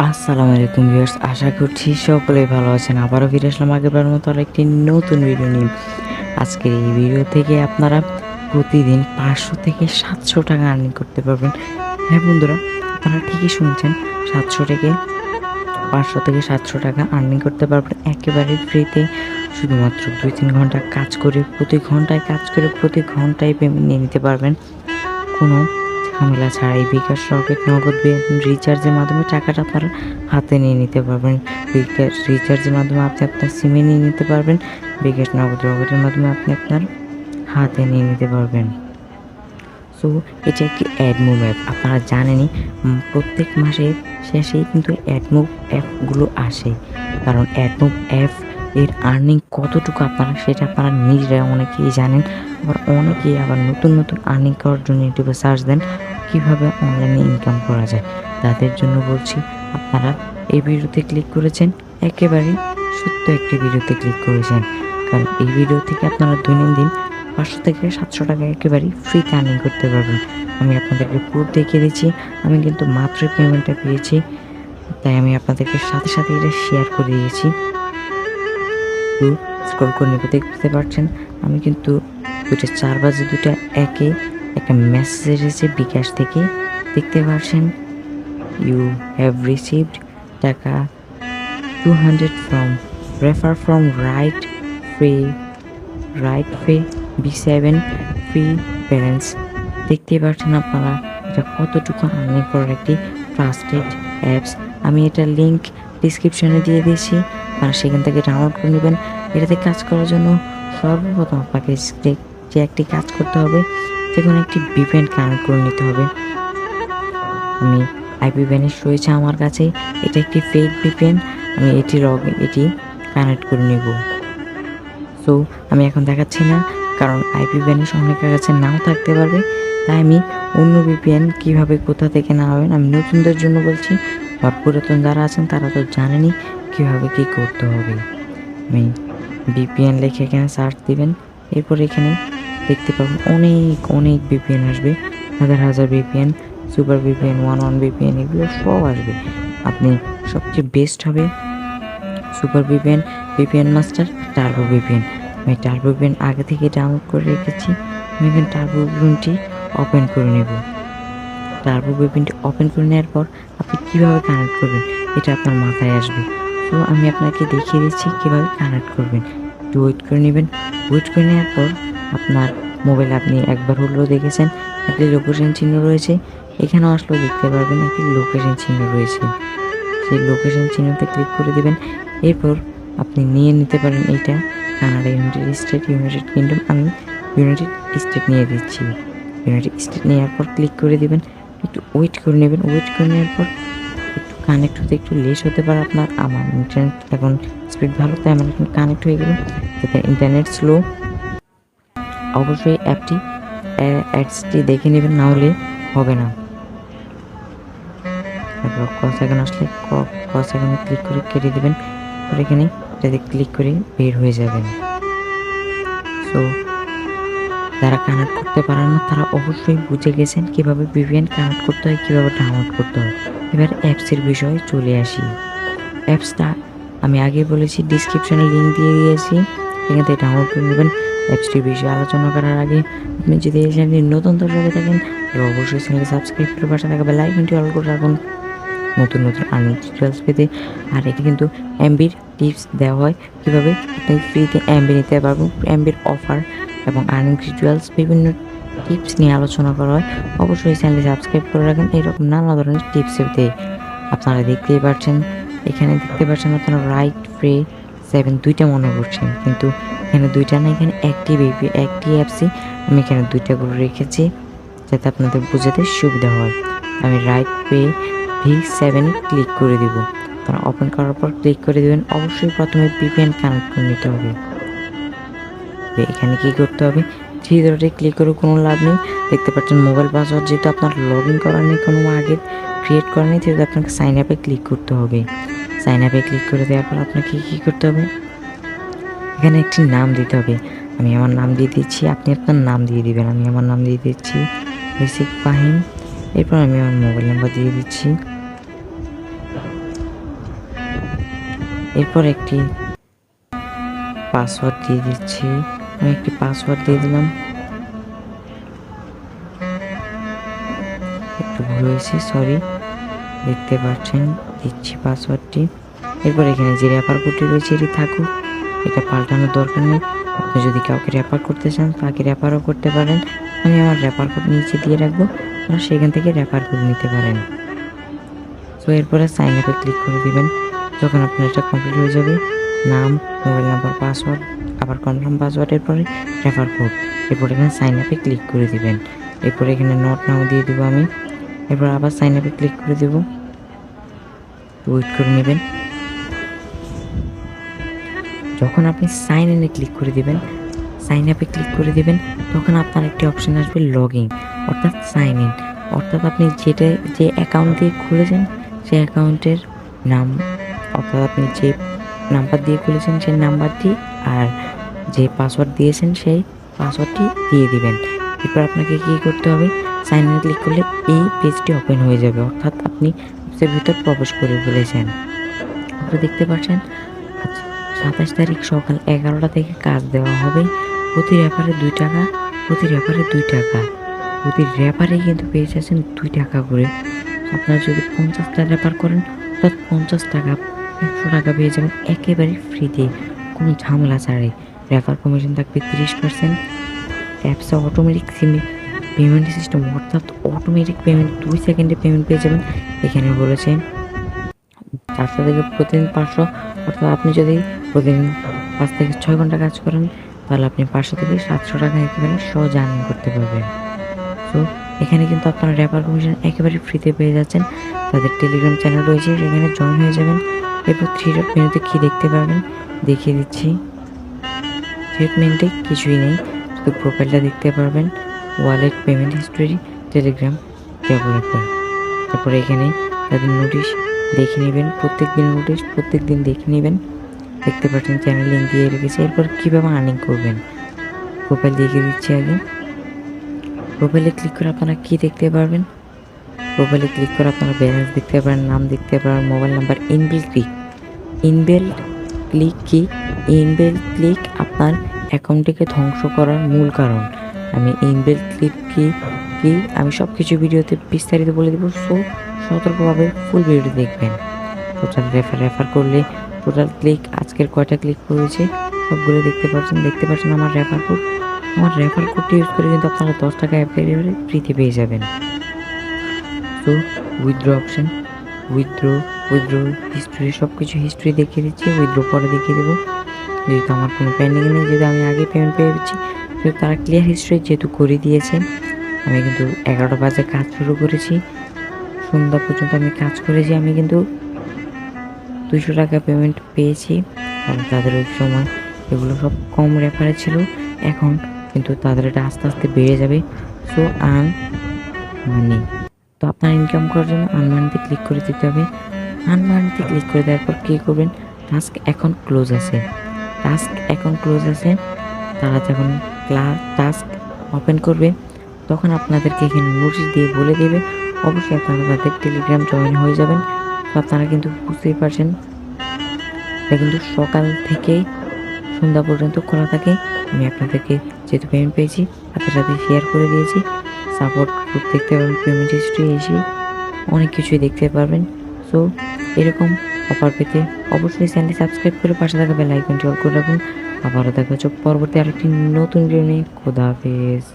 আসসালামু আলাইকুম ভিউয়ার্স, আশা করছি সকলেই ভালো আছেন। আবারও ফিরে আসলাম আগেরবার মতো আরেকটি নতুন ভিডিও নিয়ে। আজকের এই ভিডিও থেকে আপনারা প্রতিদিন 500 থেকে 700 টাকা আর্নিং করতে পারবেন। হ্যাঁ বন্ধুরা, আপনারা ঠিকই শুনছেন, 500 থেকে 700 টাকা আর্নিং করতে পারবেন একেবারে ফ্রিতে। শুধুমাত্র 2-3 ঘন্টা কাজ করে, প্রতি ঘন্টায় পেমেন্ট নিয়ে নিতে পারবেন। কোনো ঝামেলা ছাড়াই বিকাশ, রকেট, নগদ রিচার্জের মাধ্যমে টাকাটা আপনারা হাতে নিয়ে নিতে পারবেন। বিকাশ রিচার্জের মাধ্যমে আপনি আপনার সিমে নিয়ে নিতে পারবেন। বিকাশ, নগদ, রকেটের মাধ্যমে আপনি আপনার হাতে নিয়ে নিতে পারবেন। সো এটা একটি অ্যাডমুভ অ্যাপ, আপনারা জানেনই। প্রত্যেক মাসের শেষেই কিন্তু অ্যাডমুভ অ্যাপগুলো আসে, কারণ অ্যাডমুভ অ্যাপ এর আর্নিং কতটুকু সেটা আপনারা নিজেরা অনেকেই জানেন। আবার নতুন আর্নিং করার জন্য ইউটিউবে সার্চ দেন কীভাবে অনলাইনে ইনকাম করা যায়। তাদের জন্য বলছি, আপনারা এই ভিডিওতে ক্লিক করেছেন, একেবারেই সত্য একটি ভিডিওতে ক্লিক করেছেন, কারণ এই ভিডিও থেকে আপনারা দৈনন্দিন 500 থেকে 700 টাকা একেবারেই ফ্রিতে আর্নিং করতে পারবেন। আমি আপনাদেরকে প্রুফ দেখিয়ে দিচ্ছি। আমি কিন্তু মাত্র পেমেন্টটা পেয়েছি, তাই আমি আপনাদেরকে সাথে সাথে এটা শেয়ার করে দিয়েছি। তো স্ক্রল করে নেবে, দেখতে পাচ্ছেন আমি কিন্তু 4 বাজে 2:01 একটা মেসেজ এসেছে বিকাশ থেকে। দেখতে পাচ্ছেন, ইউ হ্যাভ রিসিভড টাকা 200 from refer from right free B7 free balance. দেখতেই পাচ্ছেন আপনারা এটা কতটুকু আর্নিং করার একটি ট্রাস্টেড অ্যাপস। আমি এটার লিঙ্ক ডিসক্রিপশনে দিয়ে দিয়েছি, আপনারা সেখান থেকে ডাউনলোড করে নেবেন। এটাতে কাজ করার জন্য সর্বপ্রথম আপনাকে যে একটি কাজ করতে হবে, যে কোনো একটি VPN কানেক্ট করে নিতে হবে। আমি IP ভ্যানিশ রয়েছে আমার কাছে, এটা একটি ফেক VPN। আমি এটি কানেক্ট করে নেব। সো আমি এখন দেখাচ্ছি না, কারণ IP ভ্যানিশ অনেকের কাছে নাও থাকতে পারবে, তাই আমি অন্য VPN কীভাবে কোথা থেকে নেওয়াবেন আমি নতুনদের জন্য বলছি। আর পুরাতন যারা আছেন তারা তো জানেনই কীভাবে কী করতে হবে। আমি VPN লিখে এখানে সার্চ দিবেন, এরপর এখানে দেখতে পাবেন অনেক VPN আসবে, হাজার VPN, সুপার VPN, 1 VPN, এগুলো সব আসবে। আপনি সবচেয়ে বেস্ট হবে super VPN master, turbo VPN। আমি টার্বো VPN আগে থেকে ডাউনলোড করে রেখেছি। আমি এখানে টার্বো VPNটি ওপেন করে নেব। টার্বো VPNটি ওপেন করে নেওয়ার পর আপনি কীভাবে কানেক্ট করবেন এটা আপনার মাথায় আসবে। তো আমি আপনাকে দেখিয়ে দিচ্ছি কীভাবে কানেক্ট করবেন। একটু ওয়েট করে নেবেন। ওয়েট করে নেওয়ার পর আপনার মোবাইলে আপনি একবার হলেও দেখেছেন একটি লোকেশন চিহ্ন রয়েছে, এখানেও আসলেও দেখতে পারবেন একটি লোকেশন চিহ্ন রয়েছে। সেই লোকেশন চিহ্নতে ক্লিক করে দেবেন। এরপর আপনি নিয়ে নিতে পারেন এইটা Canada, United state, United kingdom. আমি ইউনাইটেড স্টেট নিয়ে দিচ্ছি। ইউনাইটেড স্টেট নেওয়ার পর ক্লিক করে দেবেন। একটু ওয়েট করে নেবেন। ওয়েট করে নেওয়ার পর একটু কানেক্ট হতে একটু লেট হতে পারে আপনার। আমার ইন্টারনেট এখন স্পিড ভালো, তাই আমার এখন কানেক্ট হয়ে গেল। যাতে ইন্টারনেট স্লো, অবশ্যই অ্যাডসটি দেখে নেবেন, না হলে হবে না। তারপর সেকেন্ড আসলে সেকেন্ডে ক্লিক করে কেটে দেবেন। আর এখানে এটাতে ক্লিক করে বের হয়ে যাবেন। সো যারা কানেক্ট করতে পারেন না তারা অবশ্যই বুঝে গেছেন কীভাবে VPN কানেক্ট করতে হয়, কীভাবে ডাউনলোড করতে হয়। এবার অ্যাপসের বিষয়ে চলে আসি। অ্যাপসটা আমি আগে বলেছি, ডিসক্রিপশনে লিঙ্ক দিয়ে দিয়েছি, এখান থেকে ডাউনলোড করে নেবেন। অ্যাপসটির বিষয়ে আলোচনা করার আগে আপনি যদি এই চ্যানেলে নতুন দর্শক থাকেন তাহলে অবশ্যই চ্যানেলকে সাবস্ক্রাইব করে পাশে থাকা বেল আইকনটি অল করে রাখুন নতুন আর্নিং টিউটোরিয়ালস পেতে। আর এটি কিন্তু MBর টিপস দেওয়া হয়, কীভাবে আপনি ফ্রিতে MB নিতে পারবেন, MBর অফার এবং আর্নিং টিউটোরিয়ালস, বিভিন্ন টিপস নিয়ে আলোচনা করা হয়। অবশ্যই চ্যানেলটি সাবস্ক্রাইব করে রাখেন এরকম নানা ধরনের টিপস পেতে। আপনারা দেখতেই পাচ্ছেন, এখানে দেখতে পাচ্ছেন আপনারা রাইট ফ্রি 7 দুইটা মনে করছেন, কিন্তু এখানে দুইটা না, এখানে একটি অ্যাপসই আমি এখানে দুইটা করে রেখেছি যাতে আপনাদের বোঝাতে সুবিধা হয়। আমি রাইট পে V7 ক্লিক করে দিব। তারা ওপেন করার পর ক্লিক করে দেবেন। অবশ্যই প্রথমে VPN কানেক্ট করে নিতে হবে। এখানে কি করতে হবে, 3 ডটে ক্লিক করে কোনো লাভ নেই। দেখতে পাচ্ছেন মোবাইল পাসওয়ার্ড যেহেতু আপনার লগ ইন করা নেই, কোনো আগে ক্রিয়েট করা নেই, সেহেতু আপনাকে সাইন আপে ক্লিক করতে হবে। সাইন আপে ক্লিক করে দেওয়ার পর আপনাকে কী করতে হবে, এখানে একটি নাম দিতে হবে। আমি আমার নাম দিয়ে দিচ্ছি, আপনি আপনার নাম দিয়ে দিবেন। আমি আমার নাম দিয়ে দিচ্ছি বেসিক ফাহিম। এরপর আমি আমার মোবাইল নাম্বার দিয়ে দিচ্ছি। এরপর একটি পাসওয়ার্ড দিয়ে দিচ্ছি। আমি একটি পাসওয়ার্ড দিয়ে দিলাম, একটু ভুল হয়েছে, সরি। দেখতে পাচ্ছেন, দিচ্ছি পাসওয়ার্ডটি। এরপর এখানে যে রেফার কোডটি রয়েছে এটি থাকুক, এটা পাল্টানোর দরকার নেই। আপনি যদি কাউকে রেফার করতে চান তাকে রেফারও করতে পারেন। আমি আমার রেফার কোড নিচে দিয়ে রাখবো, আপনারা সেখান থেকে রেফার করে নিতে পারেন। সো এরপরে সাইন আপে ক্লিক করে দিবেন। যখন আপনার এটা কমপ্লিট হয়ে যাবে, নাম, মোবাইল নাম্বার, পাসওয়ার্ড, আবার কনফার্ম পাসওয়ার্ডের পরে রেফার কোড, এরপর এখানে সাইন আপে ক্লিক করে দিবেন। এরপর এখানে নট নাও দিয়ে দেবো আমি। এরপর আবার সাইন আপে ক্লিক করে দেবো, ওয়েট করে নেবেন। যখন আপনি সাইন ইনে ক্লিক করে দিবেন, সাইন আপে ক্লিক করে দিবেন, তখন আপনার একটি অপশন আসবে লগ ইন, অর্থাৎ সাইন ইন। অর্থাৎ আপনি যে অ্যাকাউন্ট দিয়ে খুলেছেন সেই অ্যাকাউন্টের নাম, অর্থাৎ আপনি যে নাম্বার দিয়ে খুলেছেন সেই নাম্বারটি আর যে পাসওয়ার্ড দিয়েছেন সেই পাসওয়ার্ডটি দিয়ে দিবেন। এরপর আপনাকে কী করতে হবে, সাইন ইনে ক্লিক করলে এই পেজটি ওপেন হয়ে যাবে, অর্থাৎ আপনি অ্যাপসের ভিতর প্রবেশ করে ফেলেছেন। আপনারা দেখতে পাচ্ছেন 27 তারিখ সকাল 11টা থেকে কাজ দেওয়া হবে। প্রতি রেফারে 2 টাকা, প্রতি রেফারে 2 টাকা, প্রতি রেফারে কিন্তু পেয়ে যাচ্ছেন 2 টাকা করে। আপনারা যদি 50টা রেফার করেন অর্থাৎ 50 টাকা, 100 টাকা পেয়ে যাবেন একেবারে ফ্রিতে, কোনো ঝামেলা ছাড়াই। রেফার কমিশন থাকবে 30%। অ্যাপসে অটোমেটিক পেমেন্ট সিস্টেম, অর্থাৎ অটোমেটিক পেমেন্ট, 2 সেকেন্ডে পেমেন্ট পেয়ে যাবেন। এখানে বলেছে 400 থেকে প্রতিদিন 500, অর্থাৎ আপনি যদি প্রতিদিন 5 থেকে 6 ঘন্টা কাজ করেন তাহলে আপনি 500 থেকে 700 টাকা একেবারে সহজে আর্নিং করতে পারবেন। তো এখানে কিন্তু আপনারা রেফার কমিশন একেবারে ফ্রিতে পেয়ে যাচ্ছেন। তাদের টেলিগ্রাম চ্যানেল রয়েছে, সেখানে জয়েন হয়ে যাবেন। এরপর 3 ডট মেনুতে কী দেখতে পারবেন দেখিয়ে দিচ্ছি। 3 ডট মেনুতে কিছুই নেই, শুধু প্রোফাইলটা দেখতে পারবেন, wallet, payment history, Telegram, developer. তারপরে এখানে তাদের নোটিশ দেখে নেবেন, প্রত্যেক দিন নোটিশ প্রত্যেক দিন দেখে নেবেন। দেখতে পাচ্ছেন চ্যানেল লিঙ্ক দিয়ে রেখেছে। এরপর কীভাবে আর্নিং করবেন, প্রোফাইল দেখিয়ে দিচ্ছি আগে। প্রোফাইলে ক্লিক করে আপনারা কী দেখতে পারবেন, প্রোফাইলে ক্লিক করে আপনারা ব্যালেন্স দেখতে পারেন, নাম দেখতে পারেন, মোবাইল নাম্বার। ইনবিল্ট ক্লিক আপনার অ্যাকাউন্টটিকে ধ্বংস করার মূল কারণ। আমি ইনবিল্ট ক্লিক কি আমি সব কিছু ভিডিওতে বিস্তারিত বলে দেবো। সো সতর্কভাবে ফুল ভিডিও দেখবেন। টোটাল রেফার করলে টোটাল ক্লিক, আজকের কয়টা ক্লিক করেছে সবগুলো দেখতে পাচ্ছেন আমার রেফার কোডটি ইউজ করে কিন্তু আপনারা 10 টাকা একেবারে ফ্রিতে পেয়ে যাবেন। তো উইথড্র অপশন, উইথড্র হিস্ট্রি, সব কিছু হিস্ট্রি দেখিয়ে দিচ্ছি, উইথড্র পরে দেখিয়ে দেবো। যেহেতু আমার কোনো পেন্ডিং নেই, যদি আমি আগে পেমেন্ট পেয়ে যাচ্ছি, তো তারা ক্লিয়ার হিস্ট্রি যেহেতু করে দিয়েছে। আমি কিন্তু 11টা বাজে কাজ শুরু করেছি, সন্ধ্যা পর্যন্ত আমি কাজ করেছি। আমি কিন্তু 200 টাকা পেমেন্ট পেয়েছি, কারণ তাদের ওই সময় এগুলো সব কম রেফারে ছিল। এখন কিন্তু তাদের এটা আস্তে আস্তে বেড়ে যাবে। সো আর্ন মানি, তো আপনার ইনকাম করার জন্য আর্ন মানিতে ক্লিক করে দিতে হবে। আর্ন মানিতে ক্লিক করে দেওয়ার পর কী করবেন, টাস্ক এখন ক্লোজ আছে, তারা যখন টাস্ক ওপেন করবে তখন আপনাদেরকে এখানে নোটিশ দিয়ে বলে দেবে। অবশ্যই আপনারা তাদের টেলিগ্রাম জয়েন হয়ে যাবেন। তো আপনারা কিন্তু বুঝতেই পারছেন, এটা কিন্তু সকাল থেকে সন্ধ্যা পর্যন্ত খোলা থাকে। আমি আপনাদেরকে যেহেতু পেমেন্ট পেয়েছি তাদের সাথে শেয়ার করে দিয়েছি। সাপোর্ট গ্রুপ দেখতে পারবেন, পেমেন্ট হিস্ট্রি, এসে অনেক কিছুই দেখতে পারবেন। সো এরকম অফার পেতে অবশ্যই চ্যানেলটি সাবস্ক্রাইব করে পাশে থাকা বেল আইকনটি অল করে রাখুন। আবারও দেখা হচ্ছে পরবর্তী আরেকটি নতুন ভিডিও নিয়ে। খোদা হাফেজ।